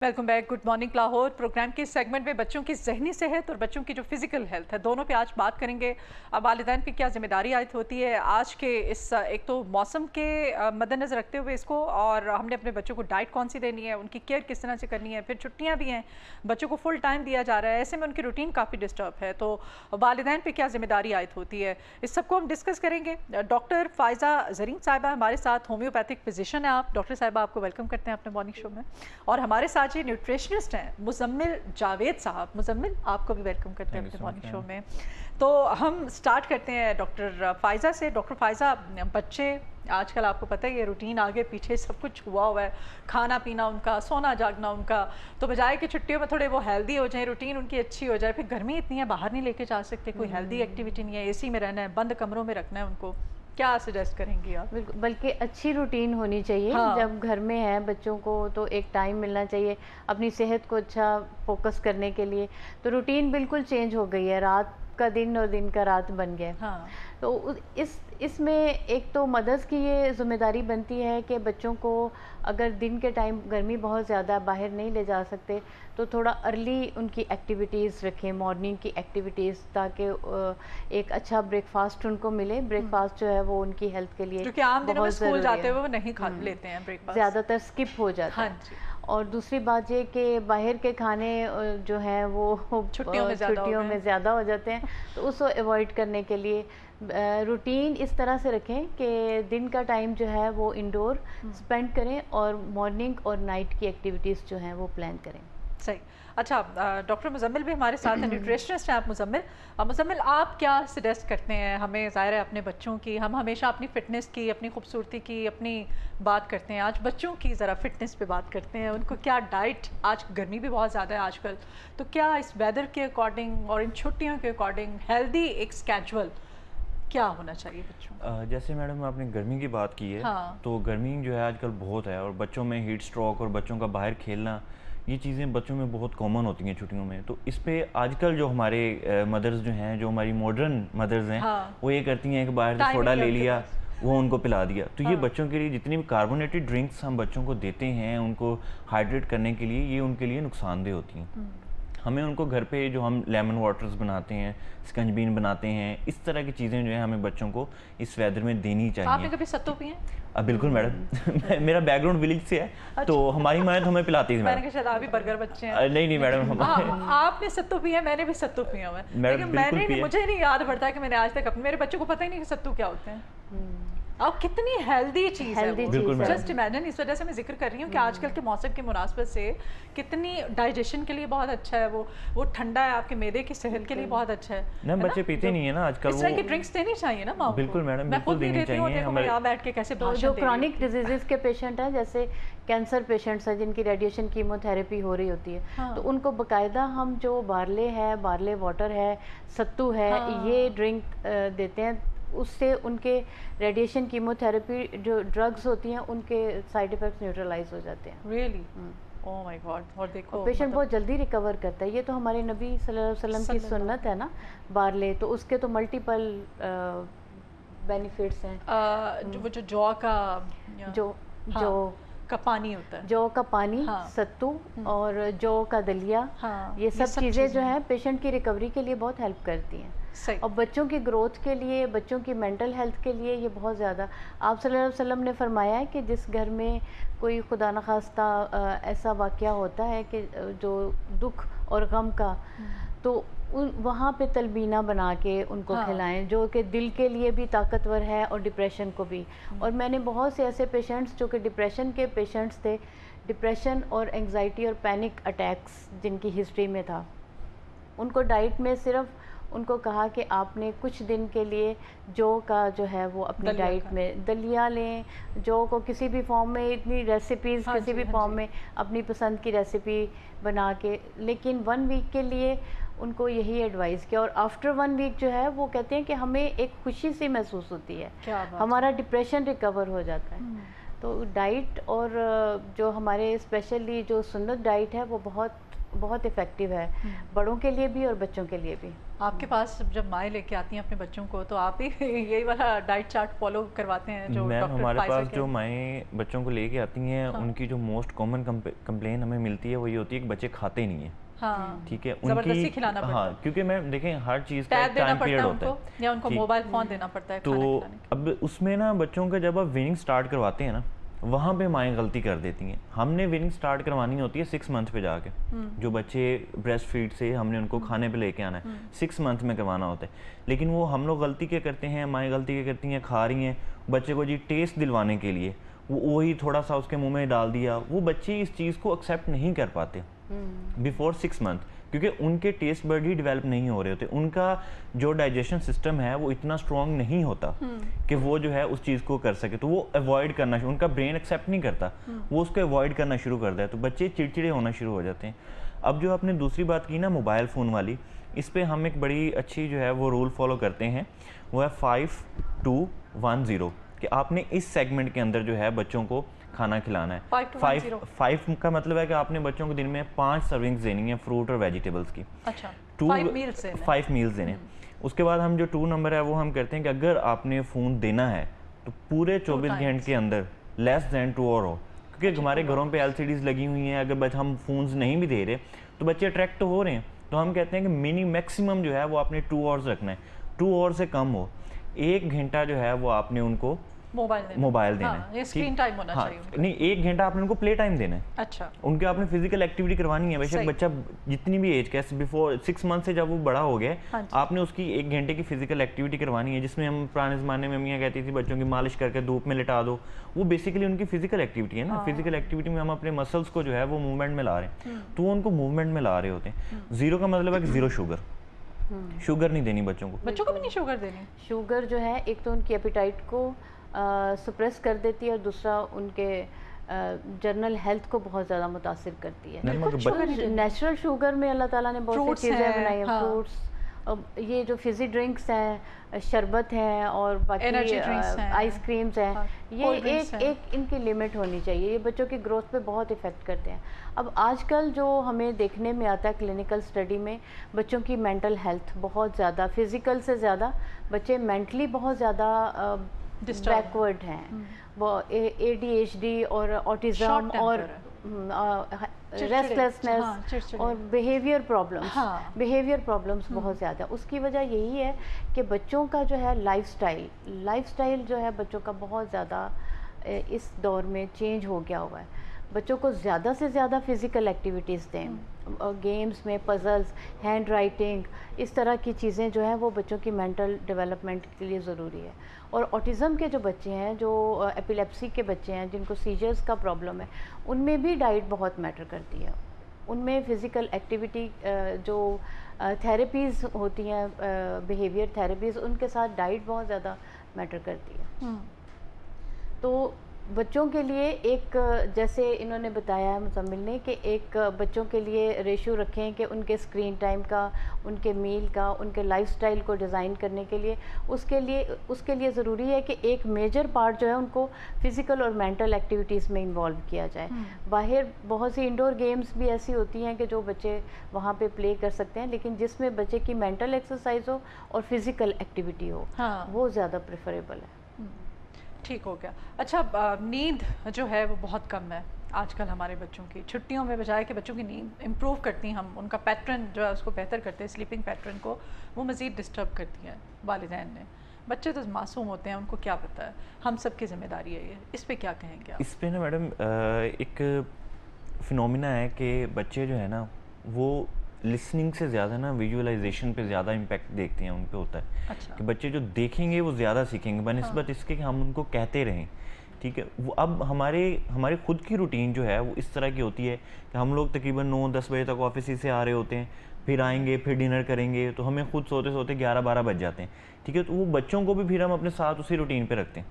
Welcome back. Good morning Lahore programme के segment में बच्चों की जहनी सेहत और बच्चों की जो फिजिकल हेल्थ है दोनों पे आज बात करेंगे। अब वालिदैन की क्या जिम्मेदारी आयद होती है आज के इस एक तो मौसम के मद्देनज़र रखते हुए इसको, और हमने अपने बच्चों को डाइट कौन सी देनी है, उनकी केयर किस तरह से करनी है, फिर छुट्टियाँ भी हैं, बच्चों को फुल टाइम दिया जा रहा है, ऐसे में उनकी रूटीन काफ़ी डिस्टर्ब है, तो वालिदैन पे क्या जिम्मेदारी आयद होती है, इस सबको हम डिस्कस करेंगे। डॉक्टर फ़ायज़ा ज़रीन साहिबा हमारे साथ, होम्योपैथिक फिजिशियन है आप। डॉक्टर साहिबा आपको वेलकम करते हैं अपने मॉर्निंग शो में। और हमारे साथ जी न्यूट्रिशनिस्ट हैं मुजम्मिल जावेद साहब। मुजम्मिल, आपको भी वेलकम करते हैं अपने मॉर्निंग शो में। तो हम स्टार्ट करते हैं डॉक्टर फ़ायज़ा से। डॉक्टर फ़ायज़ा, बच्चे आजकल आपको पता ही है रूटीन आगे पीछे सब कुछ हुआ हुआ है, खाना पीना उनका, सोना जागना उनका, तो बजाय कि छुट्टियों में थोड़े वो हेल्दी हो जाए, रूटीन उनकी अच्छी हो जाए, फिर गर्मी इतनी है बाहर नहीं लेके जा सकते, कोई हेल्दी एक्टिविटी नहीं है, एसी में रहना है, बंद कमरों में रखना है उनको, क्या सजेस्ट करेंगी आप? बिल्कुल, बल्कि अच्छी रूटीन होनी चाहिए। हाँ। जब घर में है बच्चों को तो एक टाइम मिलना चाहिए अपनी सेहत को अच्छा फोकस करने के लिए। तो रूटीन बिल्कुल चेंज हो गई है, रात का दिन और दिन का रात बन गया। हाँ। तो इसमें एक तो मदर्स की ये जिम्मेदारी बनती है कि बच्चों को अगर दिन के टाइम गर्मी बहुत ज़्यादा बाहर नहीं ले जा सकते तो थोड़ा अर्ली उनकी एक्टिविटीज़ रखें, मॉर्निंग की एक्टिविटीज़, ताकि एक अच्छा ब्रेकफास्ट उनको मिले। ब्रेकफास्ट जो है वो उनकी हेल्थ के लिए क्योंकि आम दिनों में बहुत स्कूल ज़रूरी जाते है। हुए वो नहीं खा लेते हैं ब्रेकफास्ट, ज़्यादातर स्किप हो जाता हाँ है। जी। और दूसरी बात ये कि बाहर के खाने जो हैं वो छुट्टियों में ज़्यादा हो जाते हैं, तो उसको अवॉइड करने के लिए रूटीन इस तरह से रखें कि दिन का टाइम जो है वो इंडोर स्पेंड करें और मॉर्निंग और नाइट की एक्टिविटीज़ जो हैं वो प्लान करें। सही। अच्छा, डॉक्टर मुजम्मिल भी हमारे साथ हैं, न्यूट्रिशनिस्ट हैं आप मुजम्मिल। मुजम्मिल, आप क्या सजेस्ट करते हैं हमें? ज़ाहिर है अपने बच्चों की, हम हमेशा अपनी फ़िटनेस की, अपनी खूबसूरती की, अपनी बात करते हैं, आज बच्चों की ज़रा फ़िटनेस पे बात करते हैं। उनको क्या डाइट, आज गर्मी भी बहुत ज़्यादा है आजकल, तो क्या इस वेदर के अकॉर्डिंग और इन छुट्टियों के अकॉर्डिंग हेल्दी एक स्केड्यूल क्या होना चाहिए बच्चों का? जैसे मैडम आपने गर्मी की बात की है, हाँ। तो गर्मी जो है आजकल बहुत है, और बच्चों में हीट स्ट्रोक और बच्चों का बाहर खेलना, ये चीज़ें बच्चों में बहुत कॉमन होती हैं छुट्टियों में। तो इस पे आजकल जो हमारे मदर्स जो हैं, जो हमारी मॉडर्न मदर्स हैं, हाँ। वो ये करती हैं कि बाहर से टाइम सोडा नहीं है ले उनके लिया, पास। वो उनको पिला दिया। तो ये हाँ। बच्चों के लिए जितनी भी कार्बोनेटेड ड्रिंक्स हम बच्चों को देते हैं उनको हाइड्रेट करने के लिए, ये उनके लिए नुकसानदेह होती हैं। हमें उनको घर पे जो हम लेमन वाटर्स बनाते हैं, स्कंजबीन बनाते हैं, इस तरह की चीज़ें जो है हमें बच्चों को इस वेदर में देनी चाहिए। आपने कभी सत्तू पिए? बिल्कुल मैडम। मेरा बैकग्राउंड विलेज से है, अच्छा। तो हमारी माँ तो हमें पिलाती थी मैंने मैडम। कहा शायद आप भी बर्गर बच्चे हैं। नहीं नहीं मैडम, हमारे आपने सत्तू पिया, मैंने भी सत्तू पिया हुआ है, लेकिन बिल्कुल पिया। मुझे नहीं याद पड़ता कि मैंने आज तक अपने, मेरे बच्चों को पता ही नहीं कि सत्तू क्या होते हैं। अब कितनी हेल्दी चीज़ है वो। बिल्कुल मैडम। जस्ट इमेजिन, इस वजह से मैं जिक्र कर रही हूँ कि आजकल के मौसम की मुनासबत से कितनी डाइजेशन के लिए बहुत अच्छा है वो ठंडा है, आपके मैदे की सेहत के लिए बहुत अच्छा है। ना बच्चे पीते नहीं है ना आजकल, इस तरह की ड्रिंक्स देनी चाहिए ना माँ को। बिल्कुल मैडम, मैं बिल्कुल खुद नहीं देनी देती हूँ, चाहिए। देखो मैं यहाँ बैठ के कैसे तो भाषण जो दे रही हूँ। क्रॉनिक डिजीजेस के पेशेंट हैं, जैसे कैंसर पेशेंट्स हैं जिनकी रेडिएशन कीमोथेरेपी हो रही होती है, हाँ। तो उनको बाकायदा हम जो बार्ले है, बार्ले वाटर है, सत्तू है, हाँ। ये ड्रिंक देते हैं। उससे उनके रेडिएशन कीमोथेरेपी जो ड्रग्स होती हैं उनके साइड इफ़ेक्ट्स न्यूट्रलाइज हो जाते हैं। रियली? Oh my God. और देखो पेशेंट बहुत जल्दी रिकवर करता है। ये तो हमारे नबी सल्लल्लाहु अलैहि वसल्लम की सुन्नत है ना, बार्ले, तो उसके तो मल्टीपल बेनिफिट्स हैं। वो जो जौ का जो हाँ, जो का पानी होता है, जौ का पानी, हाँ। सत्तू और जौ का दलिया, हाँ, ये सब चीज़ें जो हैं पेशेंट की रिकवरी के लिए बहुत हेल्प करती हैं। सही। और बच्चों की ग्रोथ के लिए, बच्चों की मेंटल हेल्थ के लिए ये बहुत ज़्यादा, आप सल्लल्लाहु अलैहि वसल्लम ने फरमाया है कि जिस घर में कोई खुदा न खास्ता ऐसा वाक़या होता है कि जो दुख और गम का, तो वहाँ पे तलबीना बना के उनको हाँ। खिलाएं, जो कि दिल के लिए भी ताकतवर है और डिप्रेशन को भी। और मैंने बहुत से ऐसे पेशेंट्स जो कि डिप्रेशन के पेशेंट्स थे, डिप्रेशन और एंग्जाइटी और पैनिक अटैक्स जिनकी हिस्ट्री में था, उनको डाइट में सिर्फ उनको कहा कि आपने कुछ दिन के लिए जौ का जो है वो अपनी डाइट में दलिया लें, जौ को किसी भी फॉर्म में, इतनी रेसिपीज़ हाँ किसी जी, भी हाँ फॉर्म जी। में अपनी पसंद की रेसिपी बना के, लेकिन 1 वीक के लिए उनको यही एडवाइस किया। और आफ्टर 1 वीक जो है वो कहते हैं कि हमें एक खुशी सी महसूस होती है, क्या बात हमारा डिप्रेशन रिकवर हो जाता है। तो डाइट और जो हमारे स्पेशली जो सुन्नत डाइट है वो बहुत बहुत इफ़ेक्टिव है, बड़ों के लिए भी और बच्चों के लिए भी। आपके पास जब माएँ लेके आती हैं अपने बच्चों को तो आप ही यही वाला डाइट चार्ट फॉलो करवाते हैं जो मैम डॉक्टर हमारे फाइजर पास जो माएँ बच्चों को लेके आती हैं उनकी जो मोस्ट कॉमन कंप्लेन हमें मिलती है वो ये होती है कि बच्चे खाते नहीं हैं। हाँ, ठीक है, जबरदस्ती उनकी खिलाना पड़ता है। हाँ, क्योंकि मैम देखें हर चीज़ का टैब एक देना टाइम पड़ता पीरियड है होता है। उनको या उनको ठीक। मोबाइल फ़ोन देना पड़ता है तो खाने खिलाने के लिए। अब उसमें ना बच्चों का जब आप विनिंग स्टार्ट करवाते हैं ना, वहाँ पे माएँ गलती कर देती हैं। हमने विनिंग स्टार्ट करवानी होती है 6 मंथ पे जाके। जो बच्चे ब्रेस्ट फीड से हमने उनको खाने पे लेके आना है 6 मंथ में करवाना होता है। लेकिन वो हम लोग गलती क्या करते हैं, माएँ गलती क्या करती हैं, खा रही हैं बच्चे को जी टेस्ट दिलवाने के लिए वो वही थोड़ा सा उसके मुंह में डाल दिया। वो बच्चे इस चीज़ को एक्सेप्ट नहीं कर पाते बिफोर 6 मंथ, क्योंकि उनके टेस्ट बड ही डेवलप नहीं हो रहे होते। उनका जो डाइजेशन सिस्टम है वो इतना स्ट्रॉन्ग नहीं होता कि वो जो है उस चीज़ को कर सके। तो वो अवॉइड करना, उनका ब्रेन एक्सेप्ट नहीं करता, वो उसको अवॉइड करना शुरू कर देता है। तो बच्चे चिड़चिड़े होना शुरू हो जाते हैं। अब जो आपने दूसरी बात की ना मोबाइल फ़ोन वाली, इस पर हम एक बड़ी अच्छी जो है वो रूल फॉलो करते हैं, वो है 5-2-1-0 कि आपने इस सेगमेंट के अंदर जो है बच्चों को खाना खिलाना है। 5 का मतलब है कि आपने बच्चों को दिन में 5 सर्विंग्स देनी है फ्रूट और वेजिटेबल्स की। अच्छा, 5 मील्स देने। उसके बाद हम जो 2 नंबर है वो हम करते हैं कि अगर आपने फ़ोन देना है तो पूरे 24 घंटे के अंदर लेस दैन 2 आवर हो, क्योंकि हमारे घरों पे LCDs लगी हुई हैं। अगर हम फ़ोन्स नहीं भी दे रहे तो बच्चे अट्रैक्ट तो हो रहे हैं। तो हम कहते हैं कि मैक्सिमम जो है वो आपने 2 आवर्स रखना है। 2 आवर से कम हो, 1 घंटा जो है वो आपने उनको मोबाइल देना है। ये स्क्रीन टाइम होना चाहिए। नहीं, 1 घंटा आपने उनको प्ले टाइम देना है। अच्छा, उनके आपने फिजिकल एक्टिविटी करवानी है। बेशक बच्चा जितनी भी एज का, बिफोर 6 मंथ से जब वो बड़ा हो गया आपने उसकी 1 घंटे की फिजिकल एक्टिविटी करवानी है, जिसमें हम पुराने ज़माने में अम्मियाँ कहती थी बच्चों की मालिश करके धूप में लिटा दो। वो बेसिकली उनकी फिजिकल एक्टिविटी है ना। फिजिकल एक्टिविटी में हम अपने मसल्स को जो है वो मूवमेंट में ला रहे हैं, तो वो उनको मूवमेंट में ला रहे होते हैं। 0 का मतलब है कि 0 शुगर। शुगर नहीं देनी बच्चों को भी नहीं शुगर देनी। शुगर जो है एक तो उनकी एपिटाइट को सप्रेस कर देती है और दूसरा उनके जर्नल हेल्थ को बहुत ज़्यादा मुतासिर करती है। नेचुरल शुगर में अल्लाह ताला ने बहुत सी चीज़ें बनाई हैं, फ्रूट्स, ये जो फिजी ड्रिंक्स हैं, शरबत हैं और बाकी आइसक्रीम्स हैं, ये एक इनकी लिमिट होनी चाहिए। ये बच्चों की ग्रोथ पे बहुत इफ़ेक्ट करते हैं। अब आजकल जो हमें देखने में आता है क्लिनिकल स्टडी में, बच्चों की मेंटल हेल्थ बहुत ज़्यादा, फिज़िकल से ज़्यादा बच्चे मेंटली बहुत ज़्यादा बैकवर्ड हैं। वो ADHD और ऑटिज़म और रेस्टलेसनेस और बिहेवियर प्रॉब्लम्स बहुत ज़्यादा। उसकी वजह यही है कि बच्चों का जो है लाइफस्टाइल जो है बच्चों का बहुत ज़्यादा इस दौर में चेंज हो गया हुआ है। बच्चों को ज़्यादा से ज़्यादा फ़िज़िकल एक्टिविटीज़ दें, गेम्स में पजल्स, हैंड राइटिंग, इस तरह की चीज़ें जो हैं वो बच्चों की मेंटल डेवलपमेंट के लिए ज़रूरी है। और ऑटिज़म के जो बच्चे हैं, जो एपिलेप्सी के बच्चे हैं, जिनको सीजर्स का प्रॉब्लम है, उनमें भी डाइट बहुत मैटर करती है। उनमें फ़िज़िकल एक्टिविटी जो थेरेपीज़ होती हैं, बिहेवियर थेरेपीज़, उनके साथ डाइट बहुत ज़्यादा मैटर करती है। तो बच्चों के लिए एक, जैसे इन्होंने बताया है मुज़म्मिल ने, कि एक बच्चों के लिए रेशियो रखें कि उनके स्क्रीन टाइम का, उनके मील का, उनके लाइफस्टाइल को डिज़ाइन करने के लिए उसके लिए ज़रूरी है कि एक मेजर पार्ट जो है उनको फ़िज़िकल और मेंटल एक्टिविटीज़ में इन्वॉल्व किया जाए। बाहर बहुत सी इंडोर गेम्स भी ऐसी होती हैं कि जो बच्चे वहाँ पे प्ले कर सकते हैं, लेकिन जिसमें बच्चे की मेंटल एक्सरसाइज हो और फिज़िकल एक्टिविटी हो, वो ज़्यादा प्रेफरेबल है। ठीक हो गया। अच्छा, नींद जो है वो बहुत कम है आजकल हमारे बच्चों की। छुट्टियों में बजाय कि बच्चों की नींद इम्प्रूव करती, हम उनका पैटर्न जो है उसको बेहतर करते हैं, स्लीपिंग पैटर्न को, वो मज़ीद डिस्टर्ब करती हैं वालिदैन ने। बच्चे तो मासूम होते हैं, उनको क्या पता है। हम सब की जिम्मेदारी है ये। इस पे क्या कहेंगे आप? इस पे ना मैडम एक फिनोमिना है कि बच्चे जो है ना वो लिसनिंग से ज़्यादा ना विजुअलाइजेशन पे ज़्यादा इम्पैक्ट देखते हैं, उन पे होता है। अच्छा। कि बच्चे जो देखेंगे वो ज़्यादा सीखेंगे बनिस्बत इसके कि हम उनको कहते रहें। ठीक है, वो अब हमारे खुद की रूटीन जो है वो इस तरह की होती है कि हम लोग तकरीबन 9-10 बजे तक ऑफिस से आ रहे होते हैं, फिर आएंगे, फिर डिनर करेंगे, तो हमें खुद सोते सोते 11-12 बज जाते हैं। ठीक है, तो वो बच्चों को भी फिर हम अपने साथ उसी रूटीन पे रखते हैं।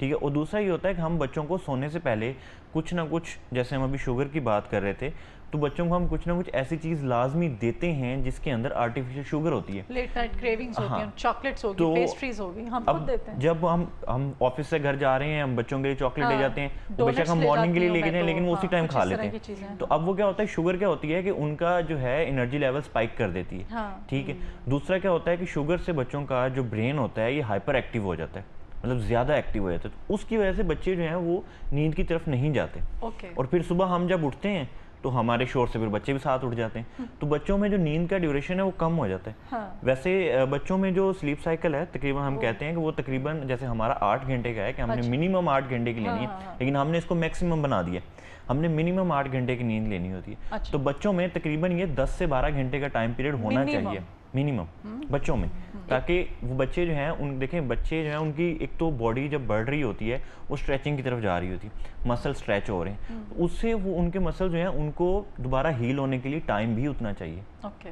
ठीक है। और दूसरा ये होता है कि हम बच्चों को सोने से पहले कुछ ना कुछ, जैसे हम अभी शुगर की बात कर रहे थे, तो बच्चों को हम कुछ ना कुछ ऐसी चीज़ लाजमी देते हैं जिसके अंदर आर्टिफिशियल शुगर होती है। लेट नाइट क्रेविंग्स होती हैं, चॉकलेट्स होगी, तो पेस्ट्रीज होगी, हम खुद देते हैं। जब हम ऑफिस से घर जा रहे हैं, हम बच्चों के लिए चॉकलेट ले जाते हैं, डोनट्स बेशक हम ले मॉर्निंग के लिए जाती लेके हूँ जाएं, मैं लेकिन वो उसी तो, टाइम कुछ खा इस तरह लेते की हैं। चीज़ें हैं। तो अब वो क्या होता है, शुगर क्या होती है कि उनका जो है एनर्जी लेवल स्पाइक कर देती है। हाँ। ठीक है। दूसरा क्या होता है कि शुगर से बच्चों का जो ब्रेन होता है ये हाइपर एक्टिव हो जाता है, मतलब ज़्यादा एक्टिव हो जाता है। तो उसकी वजह से बच्चे जो हैं वो नींद की तरफ नहीं जाते। ओके। और फिर सुबह हम जब उठते हैं तो हमारे शोर से फिर बच्चे भी साथ उठ जाते हैं, तो बच्चों में जो नींद का ड्यूरेशन है वो कम हो जाता है। हाँ। वैसे बच्चों में जो स्लीप साइकिल है तकरीबन हम कहते हैं कि वो तकरीबन जैसे हमारा 8 घंटे का है कि हमने मिनिमम 8 घंटे की लेनी है, लेकिन हमने इसको मैक्सिमम बना दिया। हमने मिनिमम 8 घंटे की नींद लेनी होती है। अच्छा। तो बच्चों में तकरीबन ये 10 से 12 घंटे का टाइम पीरियड होना चाहिए मिनिमम बच्चों में, ताकि वो बच्चे जो हैं उन देखें बच्चे जो हैं उनकी एक तो बॉडी जब बढ़ रही होती है वो स्ट्रेचिंग की तरफ जा रही होती है, मसल स्ट्रेच हो रहे हैं, तो उससे वो उनके मसल जो हैं उनको दोबारा हील होने के लिए टाइम भी उतना चाहिए। ओके।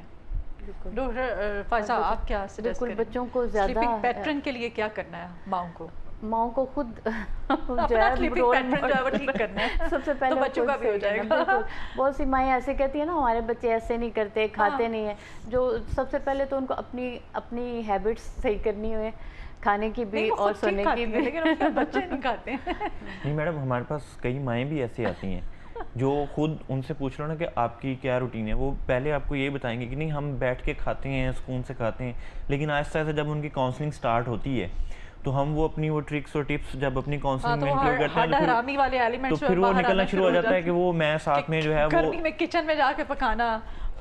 डॉक्टर फायजा, आप क्या सजेस्ट बिल्कुल, बच्चों को ज़्यादा पैटर्न के लिए क्या करना है माओं को? माओ को खुद जो अपना है स्लीपिंग रोल पैटर्न जो है वो ठीक करना है। सबसे पहले तो बच्चों खुद का भी हो सही करना, जाएगा। बिल्कुल। बहुत सी माएँ ऐसे कहती है ना, हमारे बच्चे ऐसे नहीं करते, खाते नहीं है। जो सबसे पहले तो उनको अपनी हैबिट्स सही करनी है, खाने की भी और सोने की भी। लेकिन उनके बच्चे नहीं खाते हैं। नहीं मैडम, हमारे पास कई माएँ भी ऐसी आती हैं जो खुद उनसे पूछ लो ना कि आपकी क्या रूटीन है, वो पहले आपको ये बताएंगे कि नहीं हम बैठ के खाते हैं, सुकून से खाते हैं, लेकिन आहिस्ता आहिस्ता जब उनकी काउंसलिंग स्टार्ट होती है तो हम वो अपनी वो ट्रिक्स और टिप्स जब अपनी काउंसलिंग में इंक्लूड करते हैं तो फिर वो निकलना शुरू हो जाता है कि वो मैं साथ में जो है वो गर्मी में किचन में जाके पकाना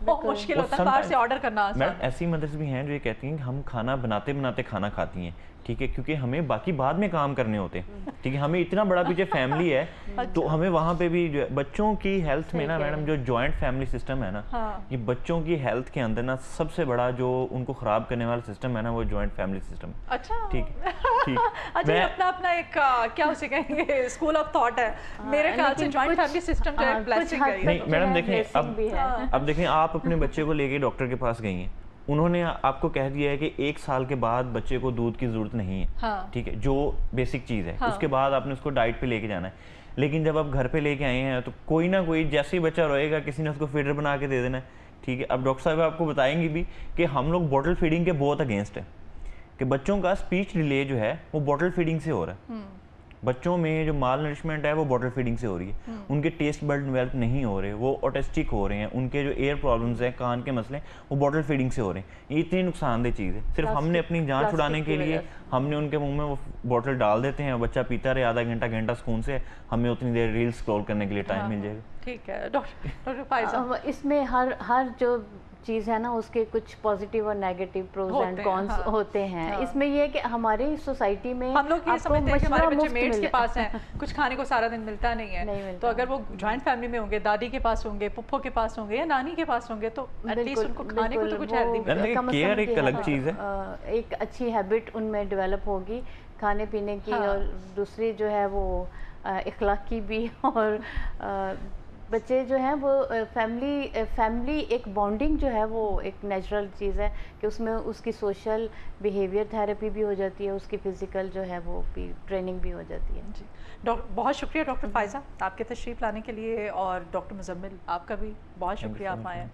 बहुत मुश्किल होता है, बाहर से ऑर्डर करना आसान। मैडम ऐसी मदर्स भी हैं जो ये कहती हैं कि हम खाना बनाते बनाते खाना खाती हैं, ठीक है, क्योंकि हमें बाकी बाद में काम करने होते हैं, ठीक है, हमें इतना बड़ा पीछे फैमिली है तो हमें वहाँ पे भी जो है बच्चों की हेल्थ में ना मैडम जो जॉइंट फैमिली सिस्टम है ना, ये बच्चों की हेल्थ के अंदर ना सबसे बड़ा जो उनको खराब करने वाला सिस्टम है ना वो जॉइंट फैमिली सिस्टम। अच्छा, ठीक ठीक। अच्छा, ये अपना अपना एक क्या उसे कहेंगे स्कूल ऑफ थॉट है मेरे ख्याल से। जॉइंट फैमिली सिस्टम जो है ब्लेसिंग है। नहीं मैडम देखें, अब देखें आप अपने बच्चे को लेके डॉक्टर के पास गई हैं, उन्होंने आपको कह दिया है कि 1 साल के बाद बच्चे को दूध की ज़रूरत नहीं है। हाँ। ठीक है, जो बेसिक चीज़ है। हाँ। उसके बाद आपने उसको डाइट पे लेके जाना है, लेकिन जब आप घर पे लेके आए हैं तो कोई ना कोई जैसे ही बच्चा रोएगा किसी ने उसको फीडर बना के दे देना है। ठीक है, अब डॉक्टर साहब आपको बताएंगे भी कि हम लोग बॉटल फीडिंग के बहुत अगेंस्ट है कि बच्चों का स्पीच डिले जो है वो बॉटल फीडिंग से हो रहा है। बच्चों में जो माल नरिशमेंट है वो बॉटल फीडिंग से हो रही है, उनके टेस्ट बड डेवलप नहीं हो रहे, वो ऑटिस्टिक हो रहे हैं, उनके जो एयर प्रॉब्लम्स हैं, कान के मसले, वो बॉटल फीडिंग से हो रहे हैं। ये इतनी नुकसानदेह चीज़ है। सिर्फ हमने अपनी जान छुड़ाने के लिए हमने उनके मुंह में वो बॉटल डाल देते हैं, बच्चा पीता रहे आधा घंटा सुकून से, हमें उतनी देर रील स्क्रॉल करने के लिए टाइम मिल जाएगा। ठीक है डॉक्टर फायजा, इसमें हर जो चीज़ है ना उसके कुछ पॉजिटिव और नेगेटिव प्रोज एंड कॉन्स होते हैं। इसमें ये है कि हमारी सोसाइटी में हम लोग ये समझते हैं कि हमारे बच्चे मेड्स के पास हैं, कुछ खाने को सारा दिन मिलता नहीं है, तो अगर वो जॉइंट फैमिली में होंगे, दादी के पास होंगे, पुप्पो के पास होंगे या नानी के पास होंगे, तो एटलीस्ट उनको खाने को तो कुछ हेल्दी मिलेगा। केयर एक अलग चीज़ है, एक अच्छी हैबिट उनमें डेवलप होगी खाने पीने की, और दूसरी जो है वो इखलाकी भी, और बच्चे जो हैं वो फैमिली एक बॉन्डिंग जो है वो एक नेचुरल चीज़ है कि उसमें उसकी सोशल बिहेवियर थेरेपी भी हो जाती है, उसकी फ़िज़िकल जो है वो भी ट्रेनिंग भी हो जाती है। जी बहुत शुक्रिया डॉक्टर फायजा आपके तशरीफ़ लाने के लिए, और डॉक्टर मुज़म्मिल आपका भी बहुत शुक्रिया, आप आए।